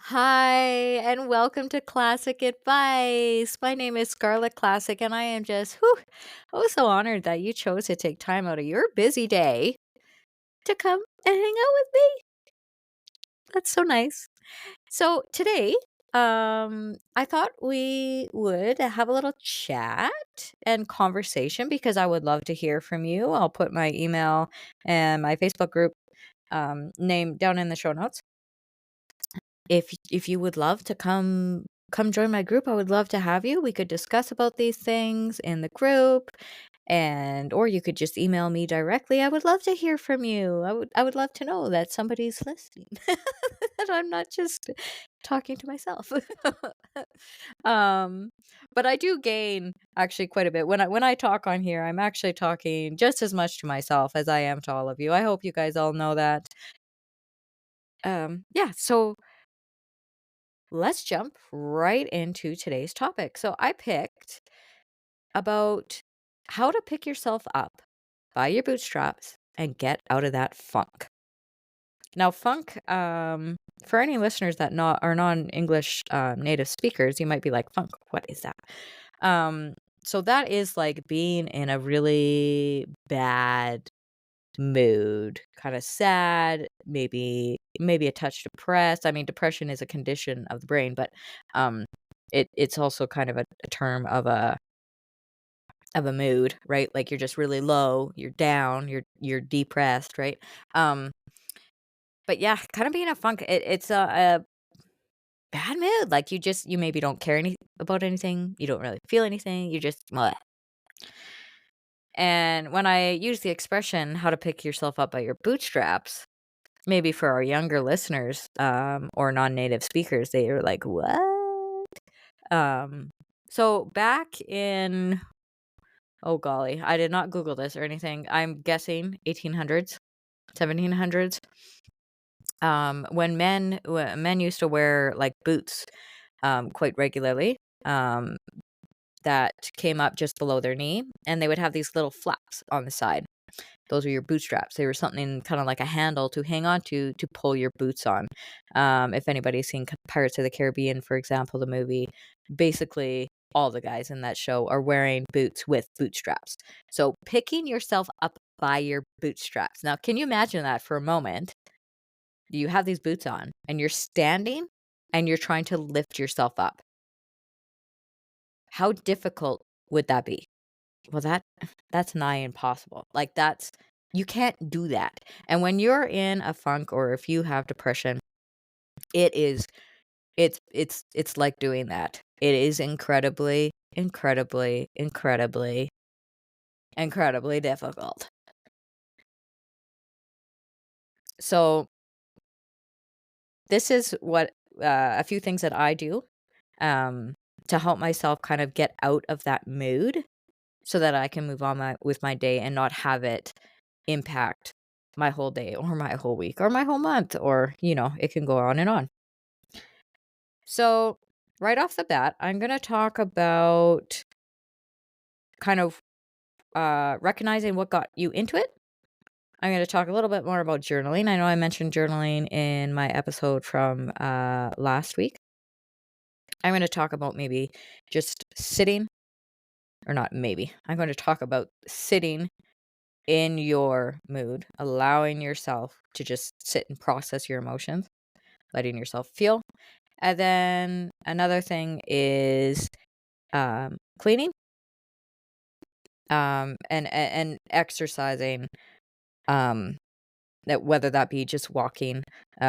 Hi, and welcome to Classic Advice. My name is Scarlett Classic, and I am just so honored that you chose to take time out of your busy day to come and hang out with me. That's so nice. So today, I thought we would have a little chat and conversation because I would love to hear from you. I'll put my email and my Facebook group name down in the show notes. If you would love to come join my group, I would love to have you. We could discuss about these things in the group, and or you could just email me directly. I would love to hear from you. I would love to know that somebody's listening. That I'm not just talking to myself. um but I do gain actually quite a bit when I talk on here. I'm actually talking just as much to myself as I am to all of you. I hope you guys all know that. Yeah, so let's jump right into today's topic. So I picked about how to pick yourself up by your bootstraps and get out of that funk. Now, funk, for any listeners that are non-English native speakers, you might be like, "Funk, what is that?" Um, so that is like being in a really bad mood, kind of sad, maybe a touch depressed. I mean, depression is a condition of the brain, but um it's also kind of a term of a mood, right? Like you're just really low, you're down, you're depressed, right? Um but yeah, kind of being a funk, it's a bad mood. Like you maybe don't care about anything, you don't really feel anything, you just bleh. And when I use the expression how to pick yourself up by your bootstraps, maybe for our younger listeners, or non-native speakers, they are like, "What?" Um, so back in oh golly, I did not Google this or anything. I'm guessing 1800s, 1700s, when men used to wear, like, boots, quite regularly, that came up just below their knee, and they would have these little flaps on the side. Those are your bootstraps. They were something kinda like a handle to hang on to pull your boots on. If anybody's seen Pirates of the Caribbean, for example, the movie, basically all the guys in that show are wearing boots with bootstraps. So, picking yourself up by your bootstraps. Now, can you imagine that for a moment? You have these boots on, and you're standing, and you're trying to lift yourself up. How difficult would that be? Well, that's nigh impossible. Like, that's you can't do that. And when you're in a funk or if you have depression, it is it's like doing that. It is incredibly, incredibly, incredibly, incredibly difficult. So, this is what a few things that I do, um, to help myself kind of get out of that mood so that I can move on with my day and not have it impact my whole day or my whole week or my whole month or, it can go on and on. So, right off the bat, I'm going to talk about kind of recognizing what got you into it. I'm going to talk a little bit more about journaling. I know I mentioned journaling in my episode from last week. I'm going to talk about maybe just sitting, or not maybe. I'm going to talk about sitting in your mood, allowing yourself to just sit and process your emotions, letting yourself feel. And then another thing is cleaning, and exercising, um, that whether that be just walking,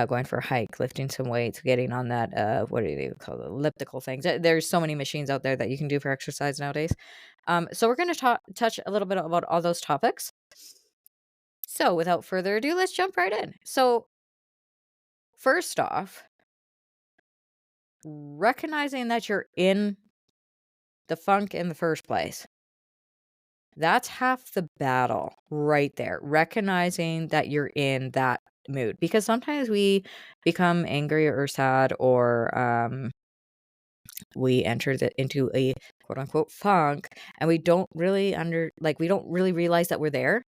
going for a hike, lifting some weights, getting on that, what do they call it, elliptical things. There's so many machines out there that you can do for exercise nowadays. So we're going to touch a little bit about all those topics. So without further ado, let's jump right in. So first off, recognizing that you're in the funk in the first place. That's half the battle right there. Recognizing that you're in that mood because sometimes we become angry or sad or we enter into a quote unquote funk and we don't really we don't really realize that we're there.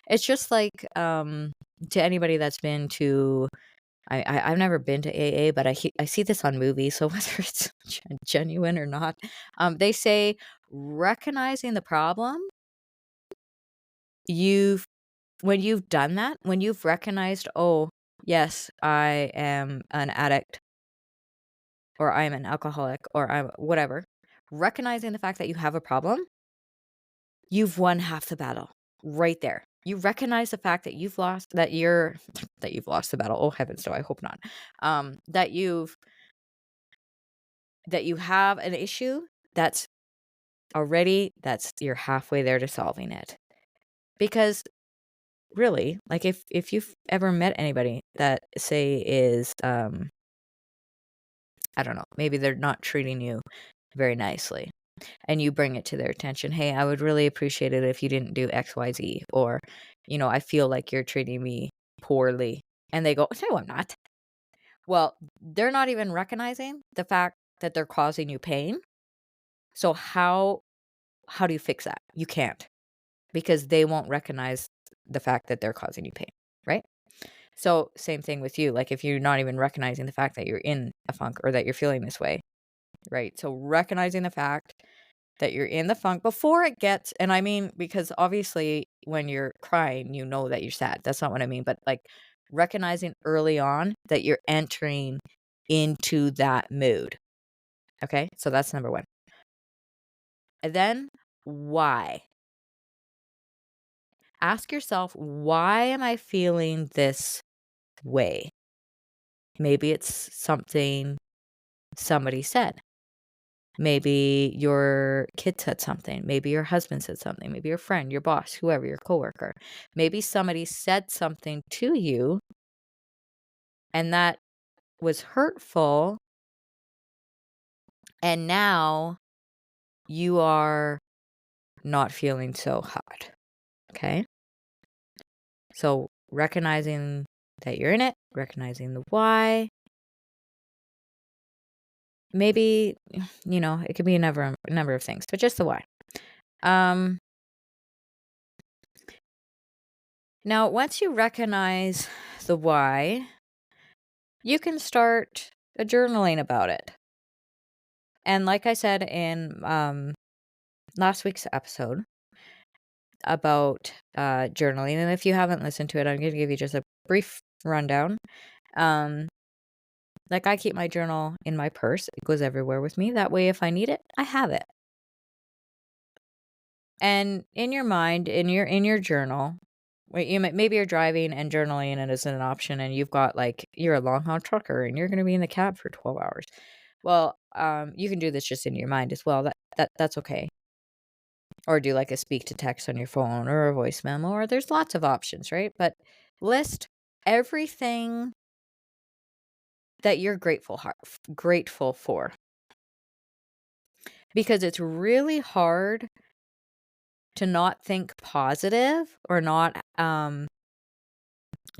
It's just like to anybody that's been to I've never been to AA, but I see this on movies, so whether it's genuine or not, they say recognizing the problem, you've when you've done that, when you've recognized, "Oh, yes, I am an addict, or I'm an alcoholic, or I'm whatever," recognizing the fact that you have a problem, you've won half the battle right there. You recognize the fact that you've lost the battle. Oh heavens, no, I hope not. That you have an issue that's you're halfway there to solving it. Because really, like if you've ever met anybody that say is I don't know, maybe they're not treating you very nicely and you bring it to their attention. Hey, I would really appreciate it if you didn't do XYZ, or I feel like you're treating me poorly. And they go, "No, I'm not." Well, they're not even recognizing the fact that they're causing you pain. So how do you fix that? You can't, because they won't recognize the fact that they're causing you pain, right? So, same thing with you. Like if you're not even recognizing the fact that you're in a funk or that you're feeling this way, right? So, recognizing the fact that you're in the funk before it gets, and I mean, because obviously when you're crying, you know that you're sad. That's not what I mean. But like recognizing early on that you're entering into that mood. Okay. So, that's number one. And then, why? Ask yourself, why am I feeling this way? Maybe it's something somebody said. Maybe your kid said something. Maybe your husband said something. Maybe your friend, your boss, whoever, your coworker. Maybe somebody said something to you and that was hurtful. And now you are not feeling so hot. Okay. So recognizing that you're in it, recognizing the why. Maybe, it could be a number of things, but just the why. Um, Now, once you recognize the why, you can start journaling about it. And like I said in last week's episode about journaling, and if you haven't listened to it, I'm going to give you just a brief rundown. Like I keep my journal in my purse. It goes everywhere with me. That way, if I need it, I have it. And in your mind, in your journal, maybe you're driving and journaling and it isn't an option, and you've got you're a long haul trucker and you're going to be in the cab for 12 hours. Well, you can do this just in your mind as well. That's okay. Or do like a speak to text on your phone or a voice memo, or there's lots of options, right? But list everything that you're grateful for, because it's really hard to not think positive, or not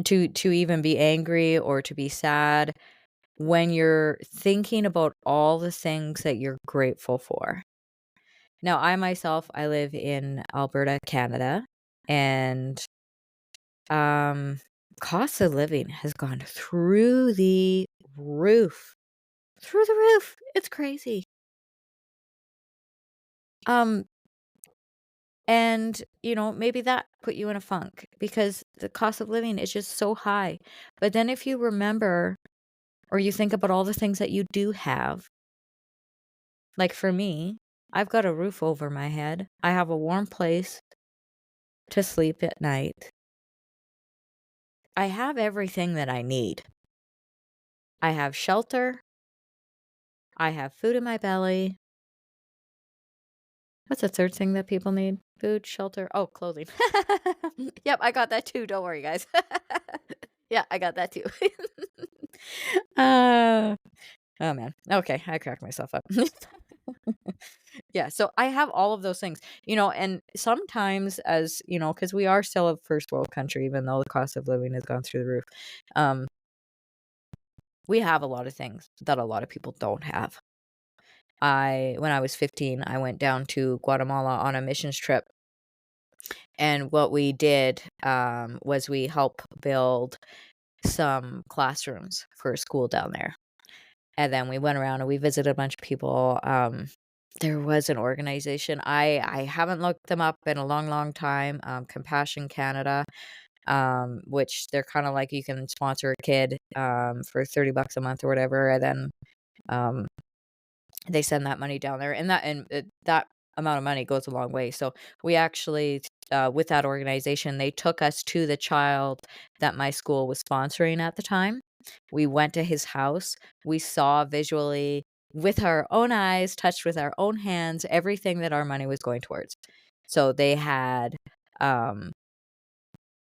to even be angry or to be sad when you're thinking about all the things that you're grateful for. Now, I live in Alberta, Canada, and cost of living has gone through the roof. Through the roof. It's crazy. And, maybe that put you in a funk because the cost of living is just so high. But then if you remember, or you think about all the things that you do have, like for me, I've got a roof over my head. I have a warm place to sleep at night. I have everything that I need. I have shelter. I have food in my belly. What's the third thing that people need? Food, shelter. Oh, clothing. Yep, I got that too. Don't worry, guys. Yeah, I got that too. uh, oh, man. Okay, I cracked myself up. Yeah, so I have all of those things, and sometimes, as because we are still a first world country, even though the cost of living has gone through the roof. We have a lot of things that a lot of people don't have. When I was 15, I went down to Guatemala on a missions trip. And what we did was we helped build some classrooms for a school down there. And then we went around and we visited a bunch of people. There was an organization, I haven't looked them up in a long, long time, Compassion Canada, which they're kinda like you can sponsor a kid, for $30 a month or whatever, and then, um, they send that money down there, and that amount of money goes a long way. So we actually, with that organization, they took us to the child that my school was sponsoring at the time. We went to his house. We saw visually with our own eyes, touched with our own hands, everything that our money was going towards. So they had, um,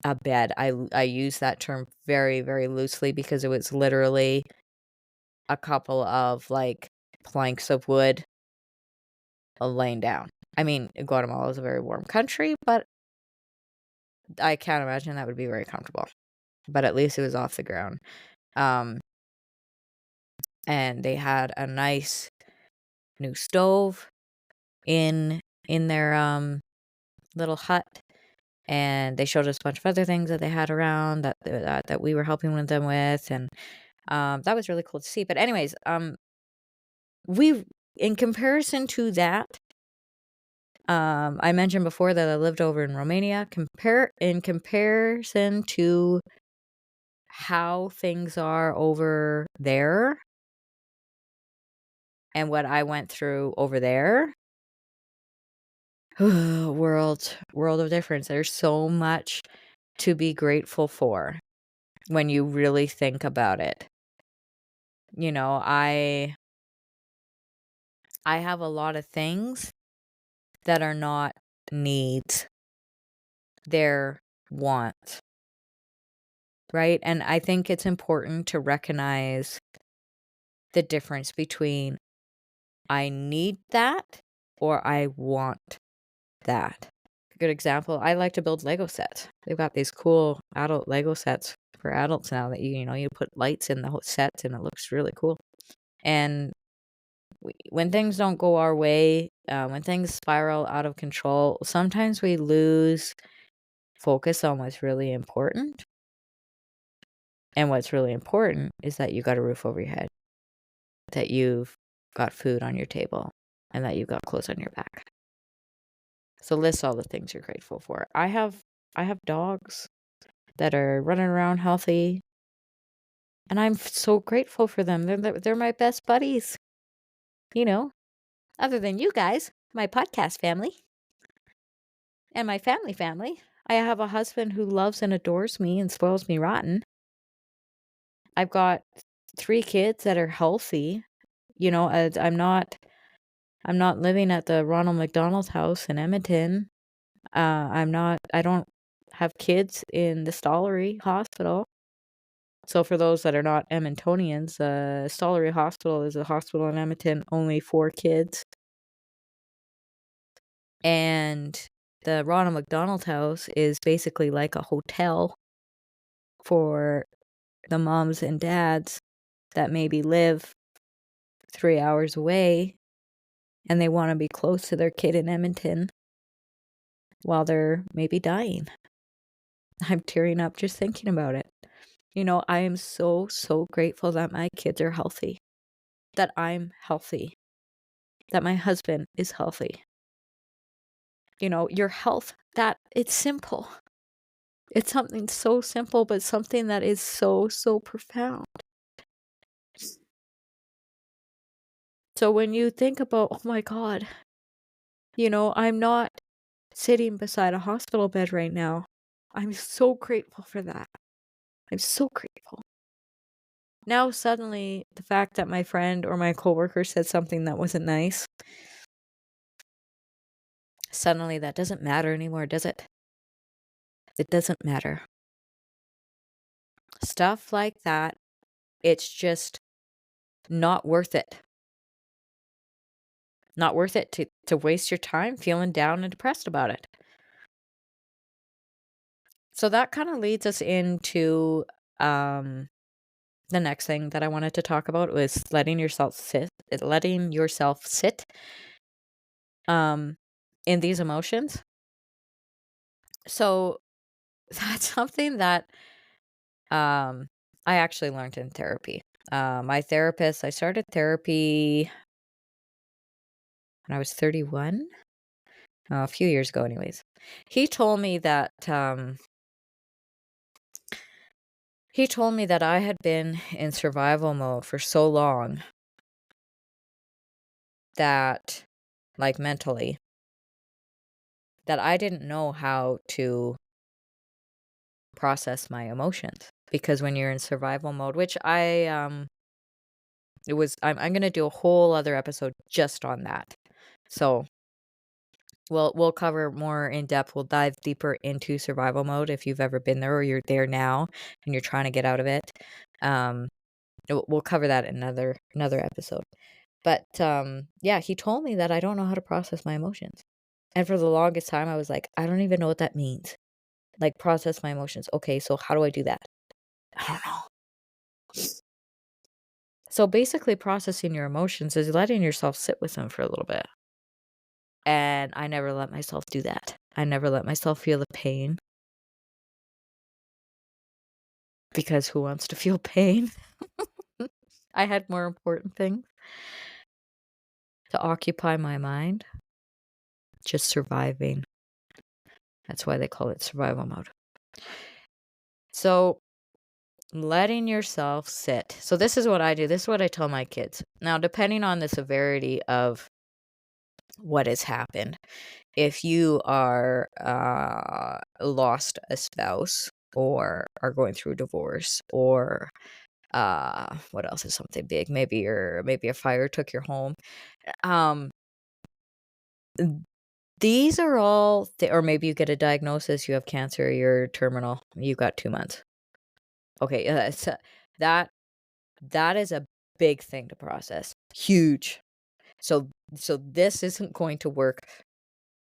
a bed. I use that term very, very loosely because it was literally a couple of, like, planks of wood laying down. I mean, Guatemala is a very warm country, but I can't imagine that would be very comfortable. But at least it was off the ground. Um, and they had a nice new stove in their little hut, and they showed us a bunch of other things that they had around that we were helping with them with, and that was really cool to see. But anyways, we in comparison to that, I mentioned before that I lived over in Romania. In comparison to how things are over there and what I went through over there, world of difference. There's so much to be grateful for when you really think about it. You know, I have a lot of things that are not needs. They're wants, right? And I think it's important to recognize the difference between I need that or I want that. A good example, I like to build Lego sets. They've got these cool adult Lego sets for adults now that you put lights in the whole sets and it looks really cool. And when things don't go our way, when things spiral out of control, sometimes we lose focus on what's really important. And what's really important is that you got a roof over your head, that you've got food on your table, and that you've got clothes on your back. So list all the things you're grateful for. I have dogs that are running around healthy, and I'm so grateful for them. They're my best buddies, you know, other than you guys, my podcast family and my family. I have a husband who loves and adores me and spoils me rotten. I've got 3 kids that are healthy. I'm not living at the Ronald McDonald's house in Edmonton. I don't have kids in the Stollery Hospital. So for those that are not Edmontonians, Stollery Hospital is a hospital in Edmonton, only for kids. And the Ronald McDonald House is basically like a hotel for the moms and dads that maybe live 3 hours away and they want to be close to their kid in Edmonton while they're maybe dying. I'm tearing up just thinking about it. I am so, so grateful that my kids are healthy, that I'm healthy, that my husband is healthy. Your health, that it's simple. It's something so simple, but something that is so, so profound. So when you think about, oh my God, I'm not sitting beside a hospital bed right now. I'm so grateful for that. I'm so grateful. Now suddenly the fact that my friend or my coworker said something that wasn't nice, suddenly that doesn't matter anymore, does it? It doesn't matter. Stuff like that, it's just not worth it. Not worth it to waste your time feeling down and depressed about it. So that kind of leads us into the next thing that I wanted to talk about was letting yourself sit in these emotions. So that's something that Um, I actually learned in therapy. My therapist, I started therapy when I was 31, a few years ago anyways. He told me that, I had been in survival mode for so long that, like, mentally, that I didn't know how to process my emotions. Because when you're in survival mode, which I'm gonna do a whole other episode just on that. So we'll cover more in depth. We'll dive deeper into survival mode if you've ever been there or you're there now and you're trying to get out of it. Um, we'll cover that in another episode. But yeah, he told me that I don't know how to process my emotions. And for the longest time, I was like, I don't even know what that means. Like, process my emotions. Okay, so how do I do that? I don't know. So basically, processing your emotions is letting yourself sit with them for a little bit. And I never let myself do that. I never let myself feel the pain. Because who wants to feel pain? I had more important things to occupy my mind. Just surviving. That's why they call it survival mode. So, letting yourself sit. So, this is what I do. This is what I tell my kids. Now, depending on the severity of what has happened, if you are lost a spouse or are going through a divorce or what else is something big? Maybe a fire took your home. Um, these are all or maybe you get a diagnosis, you have cancer, you're terminal, you got 2 months. Okay, so that is a big thing to process. Huge. So this isn't going to work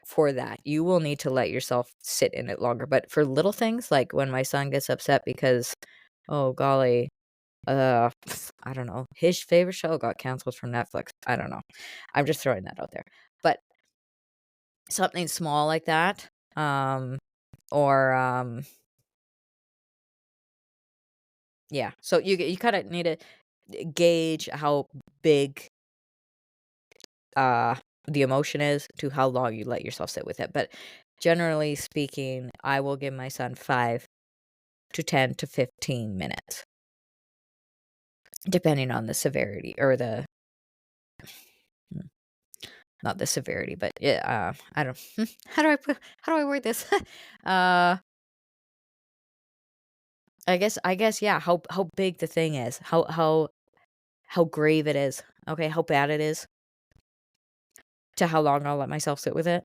for that. You will need to let yourself sit in it longer. But for little things, like when my son gets upset because, oh golly, I don't know, his favorite show got canceled from Netflix. I don't know. I'm just throwing that out there. But something small like that, or yeah. So you kind of need to gauge how big the emotion is to how long you let yourself sit with it. But generally speaking, I will give my son 5 to 10 to 15 minutes, depending on the severity or hmm, not the severity, but yeah, I don't how do I word this? uh I guess yeah, how big the thing is, how grave it is. Okay, how bad it is to how long I'll let myself sit with it.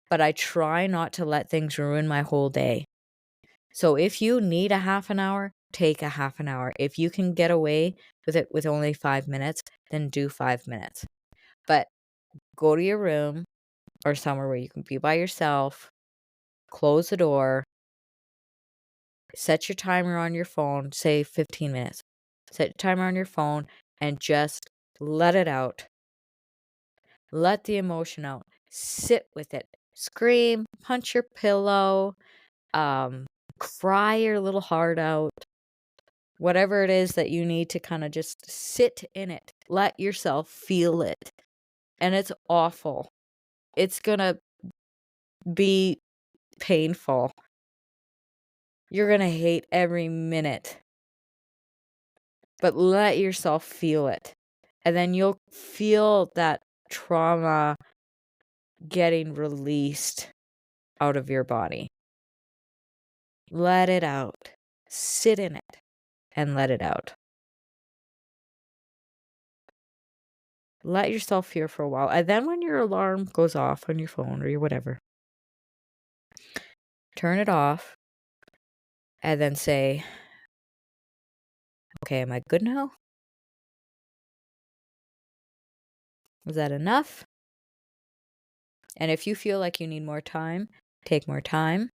But I try not to let things ruin my whole day. So if you need a half an hour, take a half an hour. If you can get away with it with only 5 minutes, then do 5 minutes. But go to your room or somewhere where you can be by yourself, close the door, set your timer on your phone, say 15 minutes. Set your timer on your phone and just let it out. Let the emotion out. Sit with it. Scream, punch your pillow, cry your little heart out. Whatever it is that you need to kind of just sit in it. Let yourself feel it. And it's awful. It's going to be painful. You're going to hate every minute. But let yourself feel it. And then you'll feel that trauma getting released out of your body. Let it out. Sit in it and let it out. Let yourself feel for a while. And then when your alarm goes off on your phone or your whatever, turn it off and then say, okay, am I good now? Was that enough? And if you feel like you need more time, take more time.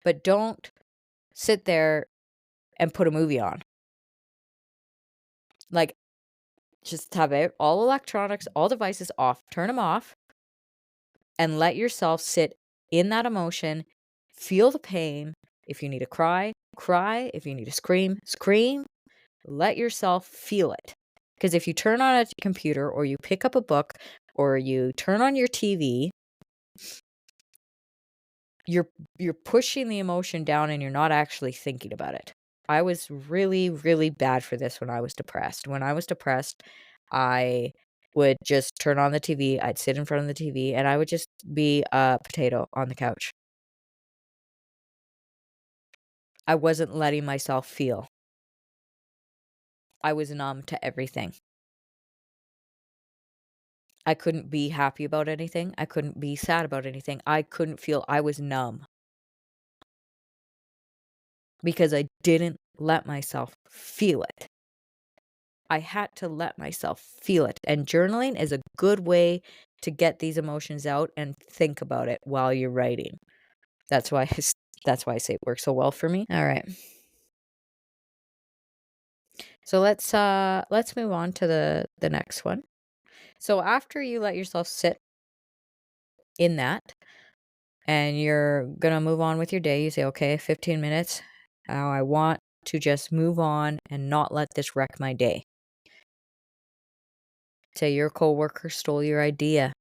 But don't sit there and put a movie on. Like, just have all electronics, all devices off, turn them off, and let yourself sit in that emotion, feel the pain, If you need to cry, cry. If you need to scream, scream. Let yourself feel it. Because if you turn on a computer or you pick up a book or you turn on your TV, you're pushing the emotion down and you're not actually thinking about it. I was really, really bad for this when I was depressed. When I was depressed, I would just turn on the TV, I'd sit in front of the TV, and I would just be a potato on the couch. I wasn't letting myself feel. I was numb to everything. I couldn't be happy about anything. I couldn't be sad about anything. I couldn't feel. I was numb because I didn't let myself feel it. I had to let myself feel it. And journaling is a good way to get these emotions out and think about it while you're writing. That's why I say it works so well for me. All right. So let's move on to the next one. So after you let yourself sit in that and you're going to move on with your day, you say, okay, 15 minutes. Now I want to just move on and not let this wreck my day. Say your coworker stole your idea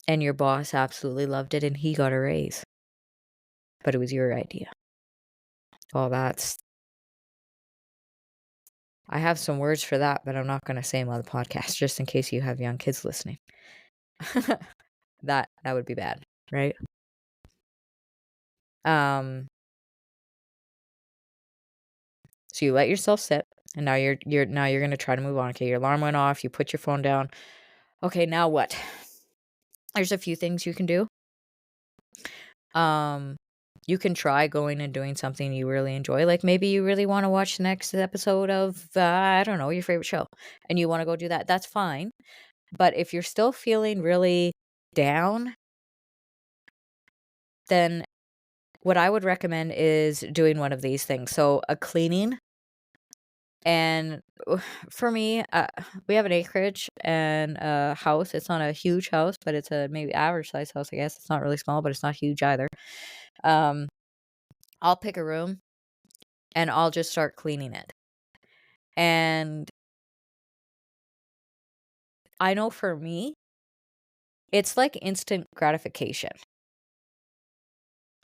and your boss absolutely loved it and he got a raise, but it was your idea. Well, I have some words for that, but I'm not going to say them on the podcast just in case you have young kids listening. That would be bad, right? So you let yourself sit, and now you're going to try to move on. Okay, your alarm went off, you put your phone down. Okay, now what? There's a few things you can do. You can try going and doing something you really enjoy. Like maybe you really want to watch the next episode of, I don't know, your favorite show, and you want to go do that. That's fine. But if you're still feeling really down, then what I would recommend is doing one of these things. So a cleaning. And for me, we have an acreage and a house. It's not a huge house, but it's a maybe average size house, I guess. It's not really small, but it's not huge either. I'll pick a room and I'll just start cleaning it. And I know for me, it's like instant gratification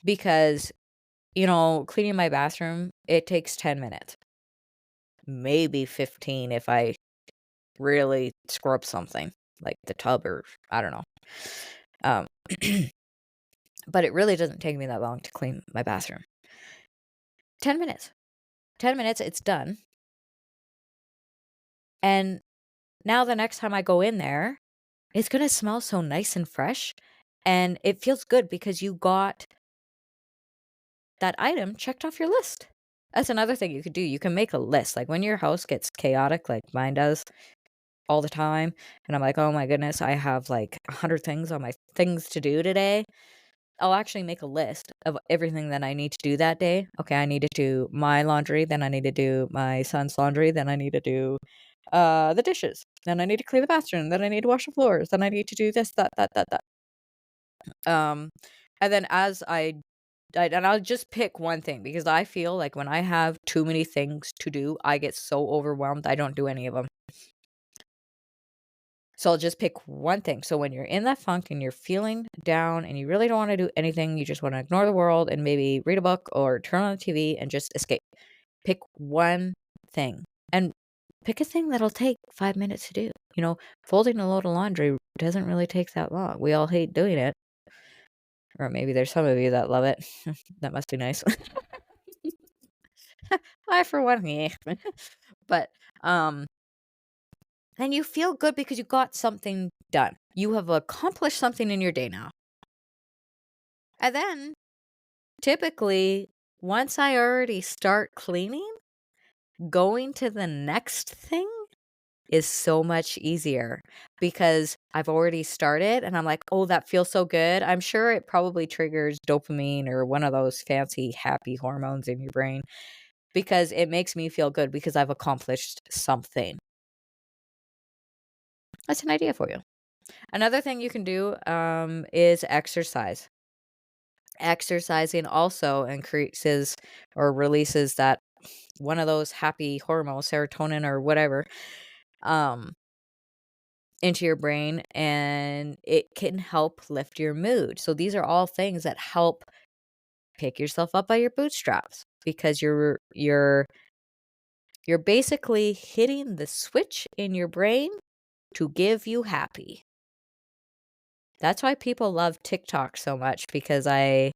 because, cleaning my bathroom, it takes 10 minutes, maybe 15 if I really scrub something like the tub or I don't know. Um, but it really doesn't take me that long to clean my bathroom. 10 minutes. 10 minutes, it's done. And now the next time I go in there, it's going to smell so nice and fresh. And it feels good because you got that item checked off your list. That's another thing you could do. You can make a list. Like when your house gets chaotic, like mine does all the time, and I'm like, oh my goodness, I have like 100 things on my things to do today. I'll actually make a list of everything that I need to do that day. Okay, I need to do my laundry, then I need to do my son's laundry, then I need to do the dishes, then I need to clean the bathroom, then I need to wash the floors, then I need to do this, that. And then and I'll just pick one thing because I feel like when I have too many things to do, I get so overwhelmed, I don't do any of them. So I'll just pick one thing. So when you're in that funk and you're feeling down and you really don't want to do anything, you just want to ignore the world and maybe read a book or turn on the TV and just escape. Pick one thing and pick a thing that'll take 5 minutes to do. Folding a load of laundry doesn't really take that long. We all hate doing it. Or maybe there's some of you that love it. That must be nice. I for one, yeah. But and you feel good because you got something done. You have accomplished something in your day now. And then, typically, once I already start cleaning, going to the next thing is so much easier because I've already started and I'm like, oh, that feels so good. I'm sure it probably triggers dopamine or one of those fancy happy hormones in your brain because it makes me feel good because I've accomplished something. That's an idea for you. Another thing you can do is exercise. Exercising also increases or releases that one of those happy hormones, serotonin or whatever, um, into your brain, and it can help lift your mood. So these are all things that help pick yourself up by your bootstraps, because you're basically hitting the switch in your brain to give you happy. That's why people love TikTok so much, because I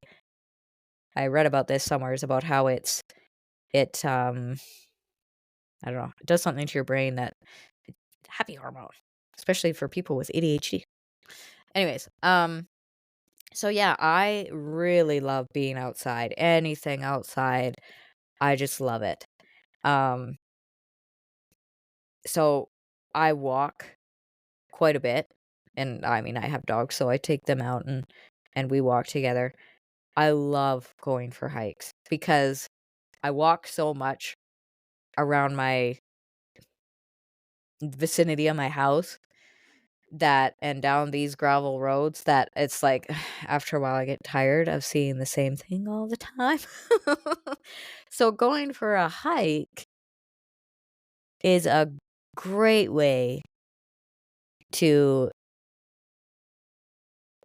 read about this somewhere, is about how it I don't know, it does something to your brain, that happy hormone, especially for people with ADHD. Anyways, so yeah, I really love being outside. Anything outside, I just love it. Um, so I walk quite a bit, and I mean, I have dogs, so I take them out and we walk together. I love going for hikes because I walk so much around my vicinity of my house, that and down these gravel roads, that it's like after a while I get tired of seeing the same thing all the time. So going for a hike is a great way to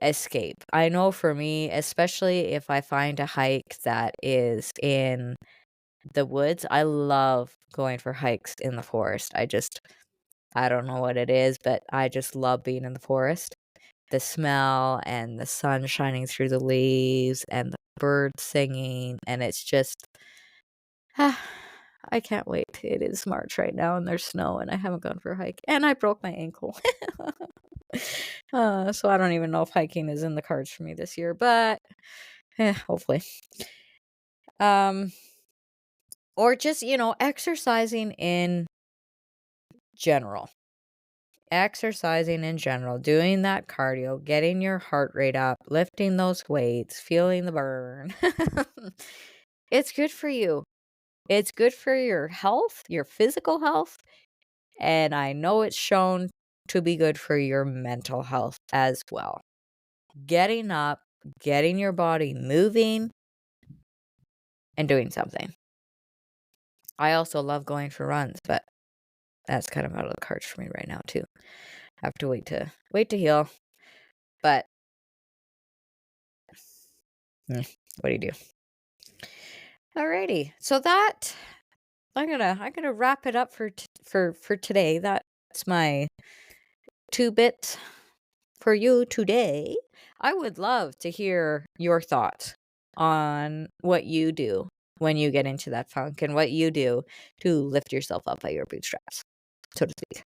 escape. I know for me, especially if I find a hike that is in the woods, I love going for hikes in the forest. I don't know what it is, but I just love being in the forest. The smell and the sun shining through the leaves and the birds singing, and it's just I can't wait. It is March right now and there's snow and I haven't gone for a hike, and I broke my ankle. So I don't even know if hiking is in the cards for me this year, but hopefully. Um, or just, exercising in general. Exercising in general, doing that cardio, getting your heart rate up, lifting those weights, feeling the burn. It's good for you. It's good for your health, your physical health, and I know it's shown to be good for your mental health as well. Getting up, getting your body moving, and doing something. I also love going for runs, but that's kind of out of the cards for me right now too. I have to wait to heal. But what do you do? Alrighty. So that I'm gonna wrap it up for today. That's my 2 bits for you today. I would love to hear your thoughts on what you do when you get into that funk, and what you do to lift yourself up by your bootstraps, so to speak.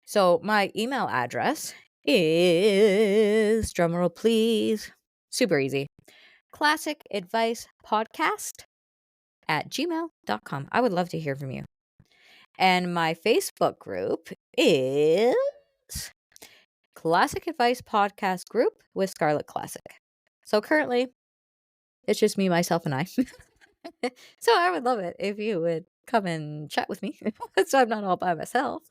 So my email address is, drumroll please, super easy, ClassicAdvicePodcast@gmail.com. I would love to hear from you. And my Facebook group is Classic Advice Podcast Group with Scarlet Classic. So currently, it's just me, myself, and I. So I would love it if you would come and chat with me, so I'm not all by myself.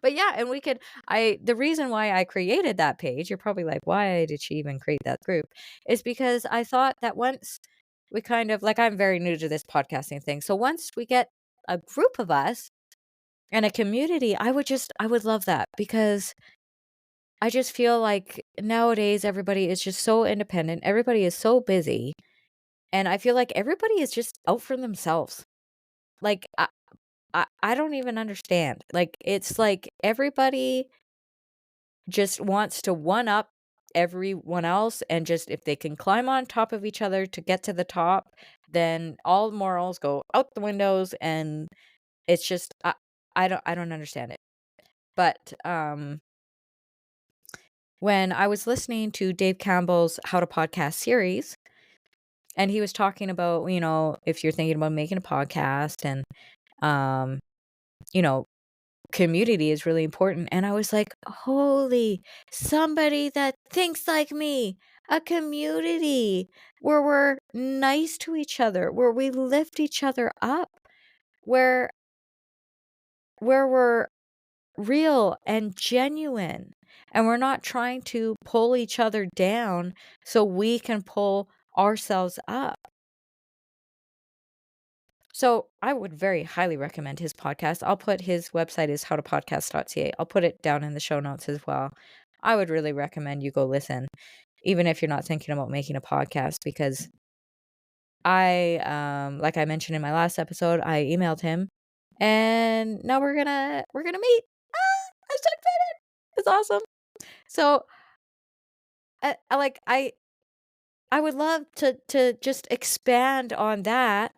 But yeah, and the reason why I created that page, you're probably like, why did she even create that group? Is because I thought that once we kind of, like, I'm very new to this podcasting thing. So once we get a group of us and a community, I would love that, because I just feel like nowadays everybody is just so independent. Everybody is so busy. And I feel like everybody is just out for themselves. Like, I don't even understand. Like, it's like everybody just wants to one up everyone else, and just if they can climb on top of each other to get to the top, then all morals go out the windows, and it's just I don't understand it. But when I was listening to Dave Campbell's How to Podcast series, and he was talking about, if you're thinking about making a podcast, and um, you know, community is really important. And I was like, holy, somebody that thinks like me, a community where we're nice to each other, where we lift each other up, where we're real and genuine. and we're not trying to pull each other down so we can pull ourselves up. So I would very highly recommend his podcast. I'll put his website is Howtopodcast.ca. I'll put it down in the show notes as well. I would really recommend you go listen, even if you're not thinking about making a podcast, because like I mentioned in my last episode, I emailed him and now we're gonna meet. I'm so excited. It's awesome. So I would love to just expand on that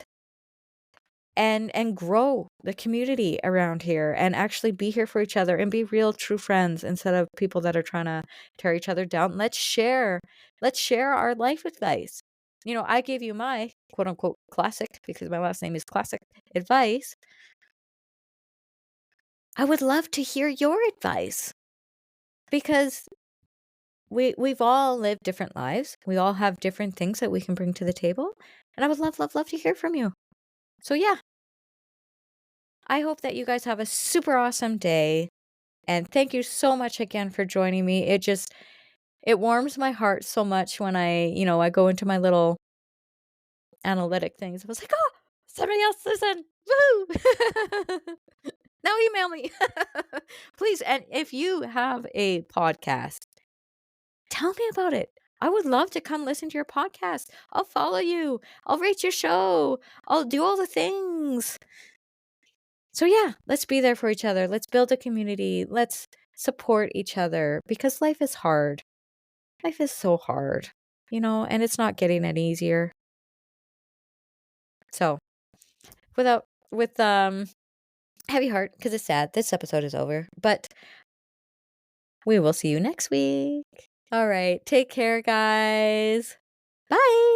and grow the community around here and actually be here for each other and be real true friends instead of people that are trying to tear each other down. Let's share our life advice. I gave you my quote unquote classic, because my last name is Classic Advice. I would love to hear your advice, because we've all lived different lives. We all have different things that we can bring to the table, and I would love to hear from you. So yeah, I hope that you guys have a super awesome day. And thank you so much again for joining me. It warms my heart so much when I go into my little analytic things. I was like, oh, somebody else listen. Woo! Now email me. Please. And if you have a podcast, tell me about it. I would love to come listen to your podcast. I'll follow you. I'll rate your show. I'll do all the things. So yeah, let's be there for each other. Let's build a community. Let's support each other, because life is hard. Life is so hard, and it's not getting any easier. So with heavy heart, because it's sad, this episode is over, but we will see you next week. All right. Take care, guys. Bye.